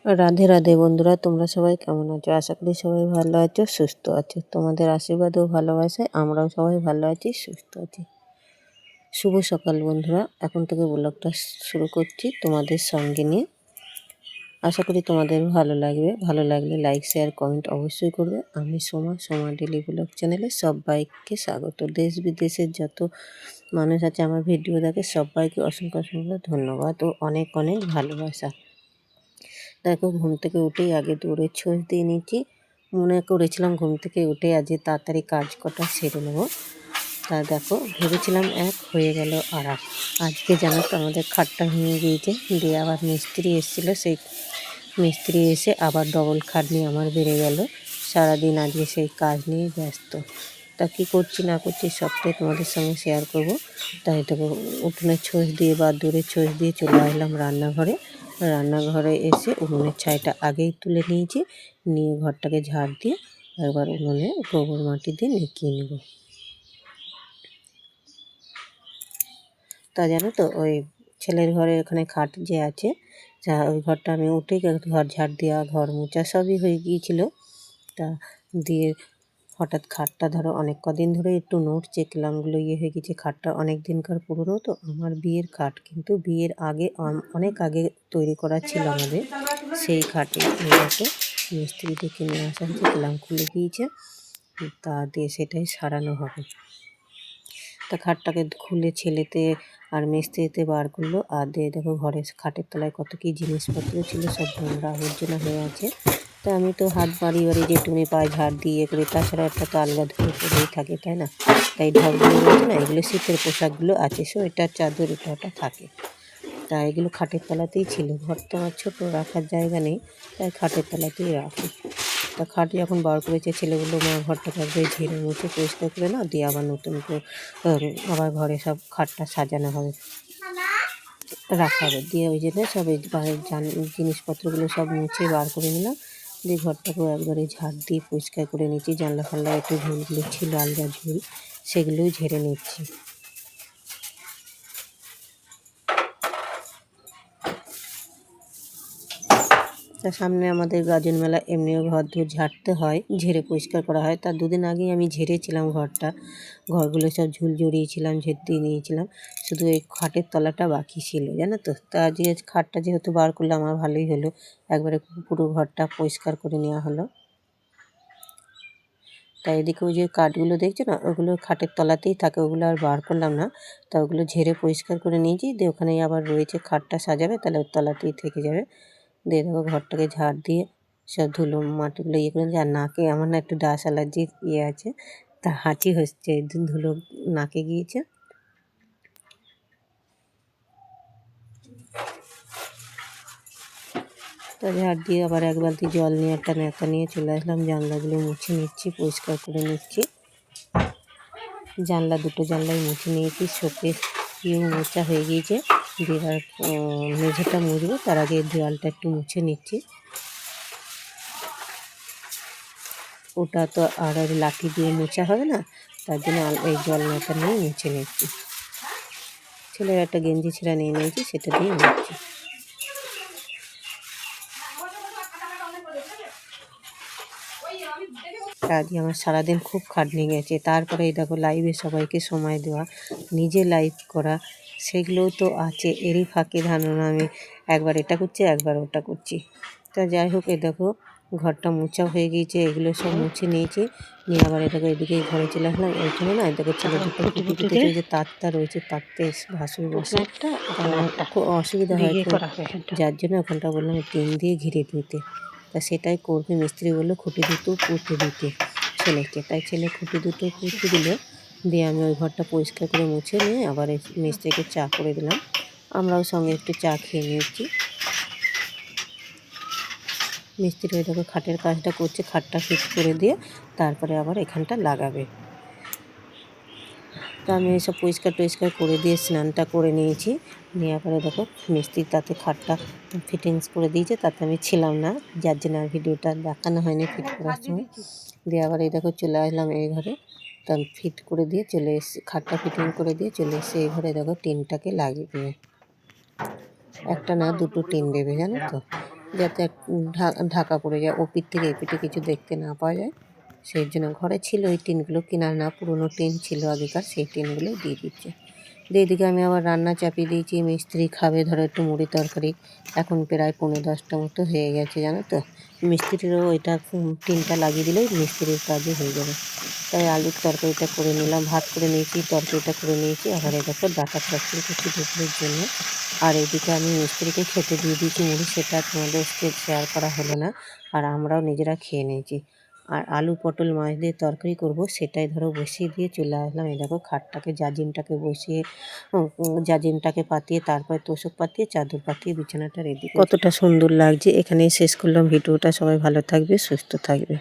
রাধে রাধে বন্ধুরা, তোমরা সবাই কেমন আছো? আশা করি সবাই ভালো আছো, সুস্থ আছো। তোমাদের আশীর্বাদ ও ভালোবাসায় আমরাও সবাই ভালো আছি, সুস্থ আছি। শুভ সকাল বন্ধুরা, এখন থেকে ব্লগটা শুরু করছি তোমাদের সঙ্গে নিয়ে। আশা করি তোমাদের ভালো লাগবে। ভালো লাগলে লাইক, শেয়ার, কমেন্ট অবশ্যই করবে। আমি সোমা ডেলি ব্লগ চ্যানেলে সবাইকে স্বাগত। দেশ বিদেশের যত মানুষ আছে আমার ভিডিও দেখে, সবাইকে অসংখ্য অসংখ্য ধন্যবাদ ও অনেক অনেক ভালোবাসা। দেখো, ঘুম থেকে উঠেই আগে দৌড়ে ছোঁচ দিয়ে নিচ্ছি। মনে করেছিলাম ঘুম থেকে উঠে আজ তাড়াতাড়ি কাজ কটা সেরে নেবো। তা দেখো, ভেবেছিলাম এক, হয়ে গেল আর এক। আজকে জানো তো আমাদের খাটটা ভেঙে গিয়েছে, দিয়ে আবার মিস্ত্রি এসেছিলো। সেই মিস্ত্রি এসে আবার ডবল খাটনি আমার বেড়ে গেল। সারাদিন আজকে সেই কাজ নিয়ে ব্যস্ত। তা কী করছি না করছি সবটাই তোমাদের সঙ্গে শেয়ার করব। তাই দেখো, উঠোনে ছোঁচ দিয়ে বা দূরে ছোঁচ দিয়ে চলে আসলাম রান্নাঘরে। রান্নাঘরে এসে উনুনের ছাইটা আগেই তুলে নিয়েছি, নিয়ে ঘরটাকে ঝাড় দিয়ে একবার উনুনে গোবর মাটি দিয়ে নেকিয়ে নেব। তা জানো তো, ওই ছেলের ঘরে ওখানে খাট যে আছে, যা ওই ঘরটা আমি উঠেই ঘর ঝাড় দেওয়া, ঘর মোছা সবই হয়ে গিয়েছিল। তা দিয়ে হঠাৎ খাটটা ধরো অনেক কদিন ধরে একটু নড়ছে, ক্লামগুলো হয়ে গেছে। খাটটা অনেক দিনকার পুরনো, তো আমার বিয়ের খাট, কিন্তু বিয়ের আগে অনেক আগে তৈরি করা ছিল আমাদের। সেই খাটে মূলত মিস্ত্রি ডেকে নিয়ে আসা হয়েছে, ক্লাম খুলে গিয়েছে। তা দিয়ে সেটাই সারানো হবে। তা খাটটাকে খুলে ছেলেতে আর মিস্ত্রিতে বার করলো, আর দিয়ে দেখো ঘরের খাটের তলায় কত কী জিনিসপত্র ছিল, সব নোংরা আবর্জনা হয়ে আছে। তা আমি তো হাত বাড়ি যেটুকুনি পায়ে ঝাড় দিয়ে করে, তাছাড়া একটা তো আলগা ধুয়ে পড়েই থাকে, তাই না? তাই ঢকগুলো রয়েছে না, এগুলো শীতের পোশাকগুলো আছে, সোয়েটার চাদর এটা ওটা থাকে। তা এগুলো খাটের তলাতেই ছিল। ঘর তো আমার ছোটো, রাখার জায়গা নেই, তাই খাটের তলাতেই রাখি। তা খাট যখন বার করেছে ছেলেগুলো, মা ঘরটাকে একবার ঝেড়ে মুছে পরিষ্কার করে নাও, দিয়ে আবার নতুন করে আবার ঘরে সব খাটটা সাজানো হবে, রাখা হবে। দিয়ে ওই জন্য সব এই জিনিসপত্রগুলো সব মুছে বার করে নিলাম, দিয়ে ঘরটাকেও একবারে ঝাড় দিয়ে পরিষ্কার করে নিচ্ছি। জানলা ফাল্লা একটু ঝুলগুলো ছিল, আলগা ঝুল, সেগুলোও ঝেড়ে নিচ্ছি। তার সামনে আমাদের গাজন মেলা, এমনিও ঘর দূর ঝাড়তে হয়, ঝেড়ে পরিষ্কার করা হয়। তার দুদিন আগেই আমি ঝেড়েছিলাম ঘরগুলো সব ঝুল জড়িয়েছিলাম, ঝেড়ে দিয়ে নিয়েছিলাম। শুধু এই খাটের তলাটা বাকি ছিল, জানো তো। তা আজকে খাটটা যেহেতু বার করলে আমার ভালোই হলো, একবারে পুরো ঘরটা পরিষ্কার করে নেওয়া হলো। তাই এদিকে ওই যে কাঠগুলো দেখছো না, ওগুলো খাটের তলাতেই থাকে, ওগুলো আর বার করলাম না। তা ওগুলো ঝেড়ে পরিষ্কার করে নিয়েছি, দিয়ে ওখানেই আবার রয়েছে, খাটটা সাজাবে, তাহলে ওর তলাতেই থেকে যাবে। দিয়ে দেখো ঘরটাকে ঝাড় দিয়ে সব ধুলো মাটিগুলো করে নিয়েছি। আর নাকে আমার না একটু ডাস্ট অ্যালার্জির আছে, তা হাঁচি হচ্ছে, ধুলো নাকে গিয়েছে। তা ঝাড় দিয়ে আবার এক বালতি জল নিয়ে একটা ন্যাতা নিয়ে চলে আসলাম, জানলাগুলো মুছে নিচ্ছি, পরিষ্কার করে নিচ্ছি। দুটো জানলাই মুছে নিয়েছি, শোকেস মোছা হয়ে গিয়েছে। দিয়ে আর মেঝেটা মুছবো, তার আগে দেওয়ালটা একটু মুছে নিচ্ছি। ওটা তো আর লাঠি দিয়ে মোছা হবে না, তার জন্য এই জল ন্যাতা নিয়ে মুছে নিচ্ছি। ছেলের একটা গেঞ্জি ছেঁড়া নিয়ে নিয়েছি, সেটা দিয়ে মুছছি। আজকে আমার সারাদিন খুব খাটনি গেছে। তারপরে এই দেখো লাইভে সবাইকে সময় দেওয়া, নিজে লাইভ করা, সেগুলোও তো আছে। এরই ফাঁকে ধারণা আমি একবার এটা করছি, একবার ওটা করছি। তা যাই হোক, এই দেখো ঘরটা মোছা হয়ে গিয়েছে, এগুলো সব মুছে নিয়েছি। নিয়ে আবার এটাকে এদিকে ঘরে চলে আসলাম। ওইখানে না দেখো ছেলে দুটো ফুটে যে তারটা রয়েছে, তারতে ভাসুর বসে, খুব অসুবিধা হয় খুব, যার জন্য ওখানটা বললাম টিন দিয়ে ঘিরে দিতে। তা সেটাই করবে, মিস্ত্রি বললো খুঁটি দুটো পুঁতে দিতে ছেলেকে, তাই ছেলে খুঁটি দুটো পুঁতে দিল। দিয়ে আমি ওই ঘরটা পরিষ্কার করে মুছে নিয়ে আবার এই মিস্ত্রিকে চা করে দিলাম। আমরাও সঙ্গে একটু চা খেয়ে নিয়েছি। মিস্ত্রি ওই দেখো খাটের কাজটা করছে, খাটটা ফিক্স করে দিয়ে তারপরে আবার এখানটা লাগাবে। তো আমি এসব পরিষ্কার করে দিয়ে স্নানটা করে নিয়েছি। নেওয়ার পরে দেখো মিস্ত্রি তাতে খাটটা ফিটিংস করে দিয়েছে, তাতে আমি ছিলাম না, যার জন্য আর ভিডিওটা দেখানো হয়নি ফিট করার সময়। দিয়ে আবার এই দেখো চলে আসলাম এই ঘরে। তা ফিট করে দিয়ে চলে এসে, খাটটা ফিটিং করে দিয়ে চলে এসে এই ঘরে দেখো টিনটাকে লাগিয়ে দিয়ে, একটা না দুটো টিন দেবে, জানো তো। যাতে ঢাকা পড়ে যায়, ওপিঠ থেকে এপিঠে কিছু দেখতে না পাওয়া যায়। সেই জন্য ঘরে ছিল ওই টিনগুলো, কেনা না, পুরোনো টিন ছিল আগেকার, সেই টিনগুলো দিয়ে দিচ্ছে। দিয়ে এদিকে আমি আবার রান্না চাপিয়ে দিয়েছি। মিস্ত্রি খাবে ধরো একটু মুড়ি তরকারি। এখন প্রায় 9:30 মতো হয়ে গেছে জানো তো। মিস্ত্রিরও ওইটা টিনটা লাগিয়ে দিলেই মিস্ত্রির কাজও হয়ে যাবে। তাই আলুর তরকারিটা করে নিলাম, ভাত করে নিয়েছি, তরকারিটা করে নিয়েছি। আবার এই দেখো ডাঁটার চচ্চড়ি করছি দুপুরের জন্য। আর এদিকে আমি মিস্ত্রিকে খেতে দিয়ে দিয়েছি মুড়ি, সেটা তোমাদের শেয়ার করা হলো না। আর আমরাও নিজেরা খেয়ে নিয়েছি। আর আলু পটল মাছ দিয়ে তরকারি করব, সেটাই ধরো বসিয়ে দিয়ে চলে আসলাম। এই দেখো খাটটাকে জাজিমটাকে বসিয়ে জাজিমটাকে পাতিয়ে তারপরে তোষক পাতিয়ে চাদর পাতিয়ে বিছানাটা রেডি, কতটা সুন্দর লাগছে। এখানেই শেষ করলাম ভিডিওটা। সবাই ভালো থাকবে, সুস্থ থাকবে।